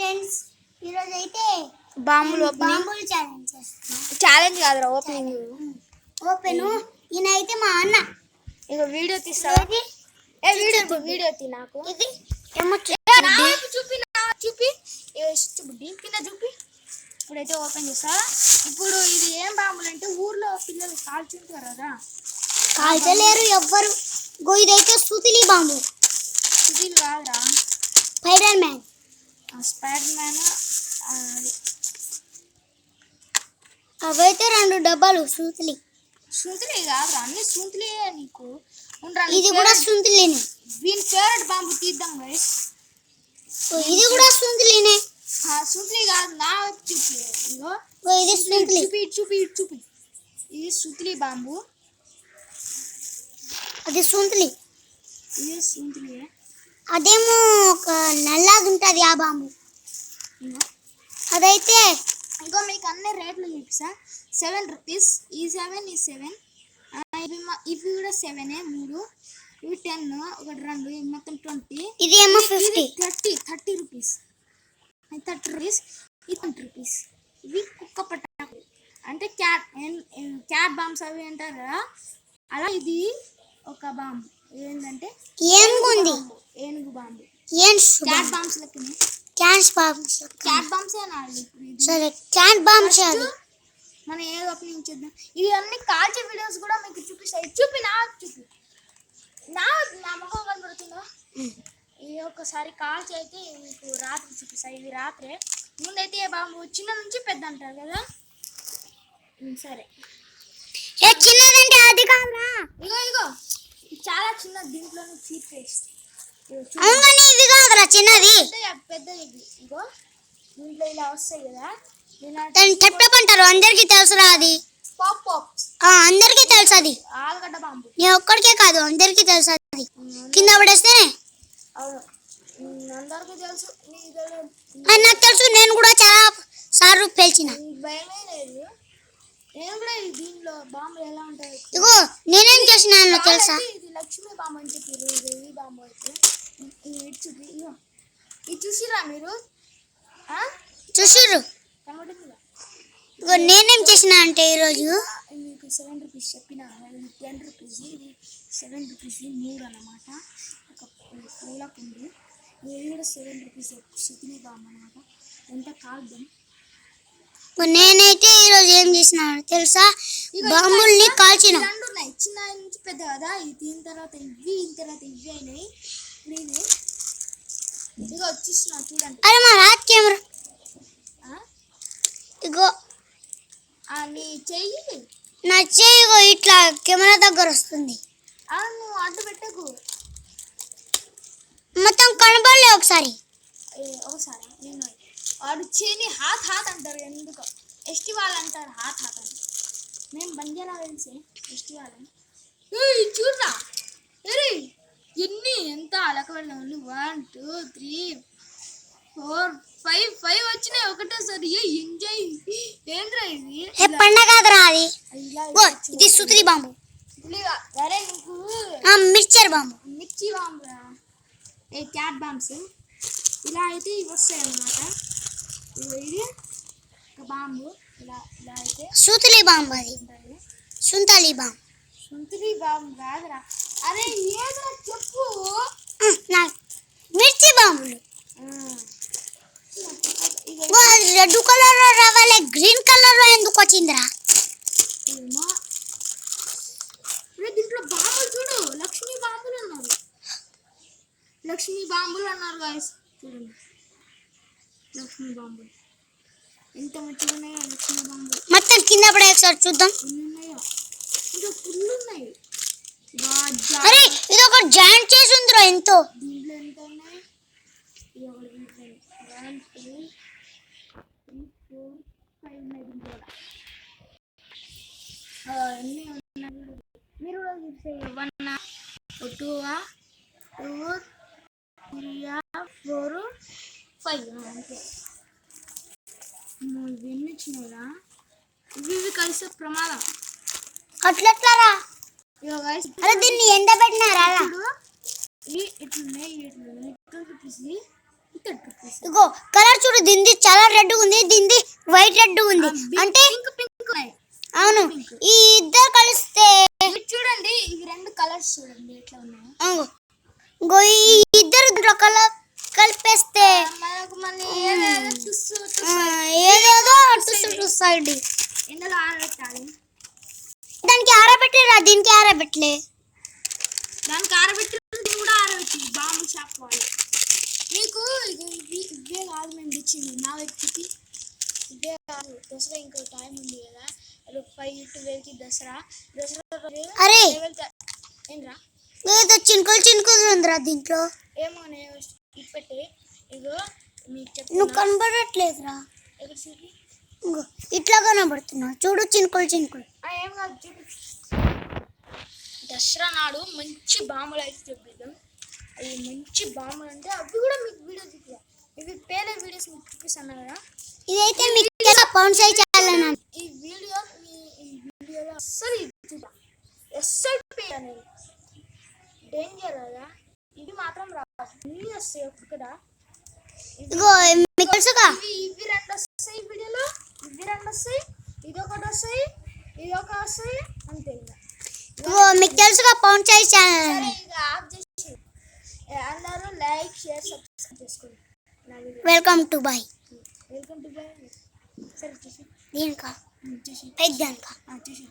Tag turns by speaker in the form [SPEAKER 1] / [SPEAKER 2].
[SPEAKER 1] Friends ఈరోజు అయితే
[SPEAKER 2] బాంబులు ఛాలెంజ్ కాదురా ఓపెనింగ్
[SPEAKER 1] ఓపెన్ ఈయన అయితే మా అన్న
[SPEAKER 2] ఇక వీడియో తీస్తావా వీడియో తీ నాకు
[SPEAKER 1] ఇది ఏమో
[SPEAKER 2] చూపి బుడ్డి కింద చూపి ఇప్పుడైతే ఓపెన్ చేస్తా. ఇప్పుడు ఇది ఏం బాంబులు అంటే ఊర్లో పిల్లలు కాల్చుంటారు కదా,
[SPEAKER 1] కాల్చలేరు ఎవ్వరు. ఇదైతే సుతిలి బాంబు.
[SPEAKER 2] సుతిలి కాదురా,
[SPEAKER 1] స్పైడర్ మ్యాన్. అవైతే 2 డబ్బాలు సుతిలి.
[SPEAKER 2] సుతిలి కాదురా, అన్ని సుతిలియే నీకు.
[SPEAKER 1] ఇది కూడా సుతిలినే.
[SPEAKER 2] దీని ఫేవరెట్ బాంబు తీద్దాం గైస్.
[SPEAKER 1] ఇది కూడా సుతిలినే.
[SPEAKER 2] సుతిలి కాదు, నా వైపు చూపి.
[SPEAKER 1] ఇది సుతిలి.
[SPEAKER 2] చూపి ఇది సుతిలి బాంబు.
[SPEAKER 1] అది సుతిలి.
[SPEAKER 2] ఇది సుతిలి.
[SPEAKER 1] అదేమో ఒక నల్లది ఉంటుంది ఆ బాంబు. అదైతే
[SPEAKER 2] ఇంకో మీకు అన్ని రేట్లు చూపిస్తా. 7 రూపీస్. ఈ 7 ఈ 7 ఇవి కూడా 7 3. ఇవి 10 1 2 ఇవి మొత్తం 20.
[SPEAKER 1] ఇది ఏమో 50.
[SPEAKER 2] 30 రూపీస్. 30 రూపీస్. ఇది 20 రూపీస్. ఇవి కుక్క పటాకులు అంటే క్యాట్ బాంబ్స్ అవి అంటారు కదా, అలా ఇది ఒక బాంబు. ఏంటంటే ఏనుగు బాంబు. క్యాట్ బాంబ్స్ లెక్కనే. క్యాట్ బాంబ్స్
[SPEAKER 1] సరే క్యాట్ బాంబ్స్
[SPEAKER 2] మనం ఏ ఓపెనింగ్ చేద్దాం. ఇవి అన్ని కాల్చే వీడియోస్ కూడా మీకు చూపిస్తాయి. నా ముఖం కనబడుతుందా? ఇది ఒకసారి కాల్చి అయితే మీకు రాత్రి చూపిస్తాయి. ఇది రాత్రే. ముందైతే బాంబు చిన్న నుంచి పెద్ద అంటారు కదా. సరే
[SPEAKER 1] చిన్నదంటే అది కాదురా.
[SPEAKER 2] ఇగో చాలా చిన్న. దీంట్లో చీప్ పేస్ట్.
[SPEAKER 1] ఇది కాదురా చిన్నది.
[SPEAKER 2] పెద్దది. ఇగో దీంట్లో ఇలా వస్తాయి కదా,
[SPEAKER 1] టప్ అంటారు. అందరికి తెలుసురా అది. అందరికి తెలుసు అది.
[SPEAKER 2] ఆలుగడ్డ బాంబు.
[SPEAKER 1] నేను ఒక్కడికే కాదు, అందరికి తెలుసు అది. కింద పడేస్తేనే
[SPEAKER 2] అందరికి తెలుసు.
[SPEAKER 1] నాకు తెలుసు, నేను కూడా చాలా సార్లు పేల్చిన.
[SPEAKER 2] భయమే లేదు. నేను కూడా దీంట్లో బాంబులు ఎలా ఉంటాయి.
[SPEAKER 1] ఇగో నేనేం చేసినాను తెలుసా?
[SPEAKER 2] ఇది లక్ష్మీ బాంబు అని చెప్పారు. ఇది ఈ బాంబు అయితే ఇది చూసిరా మీరు?
[SPEAKER 1] చూసిర్రు. ఇగో నేనేం చేసిన అంటే ఈరోజు
[SPEAKER 2] మీకు 7 రూపీస్ చెప్పిన. 10 రూపీస్. ఇది 7 రూపీస్ 3 అన్నమాట. ఒక పూల కుండి. ఇది కూడా 7 రూపీస్ సుతిలి బాంబు అనమాట. ఎంత కాల్దాం.
[SPEAKER 1] నేనైతే ఈరోజు ఏం చేసిన తెలుసా? బాంబుల్ని కాల్చిన.
[SPEAKER 2] 2 ఉన్నాయి, చిన్న నుంచి పెద్ద కదా. ఇది దీని తర్వాత ఇవి, దీని తర్వాత ఇవి అయినాయి. ఇది ఇదిగో వచ్చేస్తున్నా చూడండి.
[SPEAKER 1] అరే మా రాత్ కెమెరా. ఇగో
[SPEAKER 2] నీ చెయ్యి.
[SPEAKER 1] నా చెయ్యి ఇగో ఇట్లా కెమెరా దగ్గర వస్తుంది.
[SPEAKER 2] నువ్వు అడ్డు పెట్టకు.
[SPEAKER 1] మొత్తం కనబడలే ఒకసారి.
[SPEAKER 2] నేను వాడు చేని హాత్ అంటారు. ఎందుకో ఎస్టీ వాళ్ళు అంటారు హాత్ అని. మేము బంజారా తెలిసి ఎస్టీ వాళ్ళని. చూడరా ఎన్ని ఎంత లెక్క పెడదాం. 1 2 3 4 5 వచ్చినాయి ఒకటేసారి. ఎంజాయ్. ఏంద్రా ఇది?
[SPEAKER 1] పండగ కాదురా అది. ఇది సుతిలి బాంబు.
[SPEAKER 2] అరే నీకు
[SPEAKER 1] మిర్చర్ బాంబు.
[SPEAKER 2] మిర్చి బాంబు. క్యాట్ బాంబ్స్ ఇలా అయితే ఇవి వస్తాయి అన్నమాట. ఇది ఒక బాంబు. ఇలా అయితే
[SPEAKER 1] సుతిలి బాంబు. అది సుంతలి బాంబు.
[SPEAKER 2] సుంతలి బాంబు కాదురా. అరే ఏదైనా చెప్పు.
[SPEAKER 1] మిర్చి బాంబులు. రెడ్ కలర్ రావాలి, గ్రీన్ కలర్ ఎందుకు వచ్చిందిరా?
[SPEAKER 2] దీంట్లో బాంబులు చూడు. లక్ష్మీ బాంబులు అన్నారు గాయస్. చూడండి లక్ష్మీ బాంబులు ఎంత మంచిగా ఉన్నాయో. లక్ష్మీ బాంబులు
[SPEAKER 1] మొత్తం కింద పడే ఒకసారి చూద్దాం.
[SPEAKER 2] ఉన్నాయో ఇంకా ఫుల్ ఉన్నాయి.
[SPEAKER 1] అరే ఇది ఒక జాయింట్ చేసి ఉందిరా. ఎంతో
[SPEAKER 2] దీంట్లో ఎంత ఉన్నాయి? 1 2 3 4 5 ఉన్నాయి. దీంట్లో ఎన్ని ఉన్నాయి మీరు కూడా చూసే. 1 2 3 4 5 అంతే. ఇవన్నీ వచ్చినాయిరా. ఇవి కలిసే ప్రమాదం.
[SPEAKER 1] అట్లెట్లారా?
[SPEAKER 2] అరే
[SPEAKER 1] దీన్ని ఎండ పెట్టినారా?
[SPEAKER 2] ఇట్లున్నాయి. 2 రూపీస్.
[SPEAKER 1] ఇగో కలర్ చూడు, దీనిది చాలా రెడ్ ఉంది, దీనిది వైట్ రెడ్ ఉంది. అంటే
[SPEAKER 2] పింక్
[SPEAKER 1] అవును, ఈ ఇద్దరు కలిస్తే
[SPEAKER 2] చూడండి, ఇవి రెండు కలర్స్ చూడండి ఎట్లా ఉన్నాయో.
[SPEAKER 1] అవును. ఇంకో ఈ ఇద్దరు కలర్ కలిపేస్తే
[SPEAKER 2] మనకు మళ్ళీ ఏదేదో
[SPEAKER 1] ఏదేదో టుస్సైడ్
[SPEAKER 2] ఎండలో ఆరబెట్టాలి.
[SPEAKER 1] దానికి ఆరబెట్టలేరా, దీనికి ఆరబెట్టలే.
[SPEAKER 2] దానికి ఆరబెట్టి కూడా ఆరబెట్టి బాంబు షాప్ వాళ్ళు మీకు ఇవే కాదు మేము తెచ్చింది నా వ్యక్తికి. ఇవే కాదు, దసరా ఇంకో టైం ఉంది కదా, 5-12కి దసరా
[SPEAKER 1] అరే
[SPEAKER 2] ఏంద్రా
[SPEAKER 1] ఏదో చినుకులు ఉందిరా దీంట్లో.
[SPEAKER 2] ఏమో నేను ఇప్పటి ఇగో మీకు
[SPEAKER 1] నువ్వు కనబడట్లేదురా.
[SPEAKER 2] ఎక్కడ చూపి,
[SPEAKER 1] ఇంకో ఇట్లా కనబడుతున్నావు చూడు, చినుకులు
[SPEAKER 2] ఏం కాదు చూపి. దసరా నాడు మంచి బాంబులు అయితే చూపిద్దాం. అవి మంచి బాంబులు అంటే అవి కూడా మీకు వీడియో చూపిద్దాం. ఇవి పేలే వీడియోస్ మీకు చూపిస్తాను కదా.
[SPEAKER 1] ఇదైతే మీకు పౌండ్ సైజ్ చేయాలన్నా
[SPEAKER 2] ఈ వీడియోలో అస్సలు ఎస్ఐపి అనేది డేంజర్ కదా. ఇది మాత్రం రాదు, అన్నీ వస్తాయి ఒక్కడ.
[SPEAKER 1] ఇగో మీకు తెలుసుగా,
[SPEAKER 2] ఇవి రెండు వస్తాయి వీడియోలో, ఇవి రెండు వస్తాయి, ఇదొకటి వస్తాయి, ఇదొక వస్తాయి, అంతే.
[SPEAKER 1] ఇగో మీకు తెలుసుగా పౌండ్ సైజ్ ఛానల్.
[SPEAKER 2] సరే ఇక ఆఫ్ చేసి అందరూ లైక్ షేర్ సబ్స్క్రైబ్ చేసుకోండి నా వీడియో.
[SPEAKER 1] Welcome to boy.
[SPEAKER 2] Welcome to boy. సరే చూసి
[SPEAKER 1] దీనికా
[SPEAKER 2] చూసి
[SPEAKER 1] పెద్దానికా
[SPEAKER 2] చూసి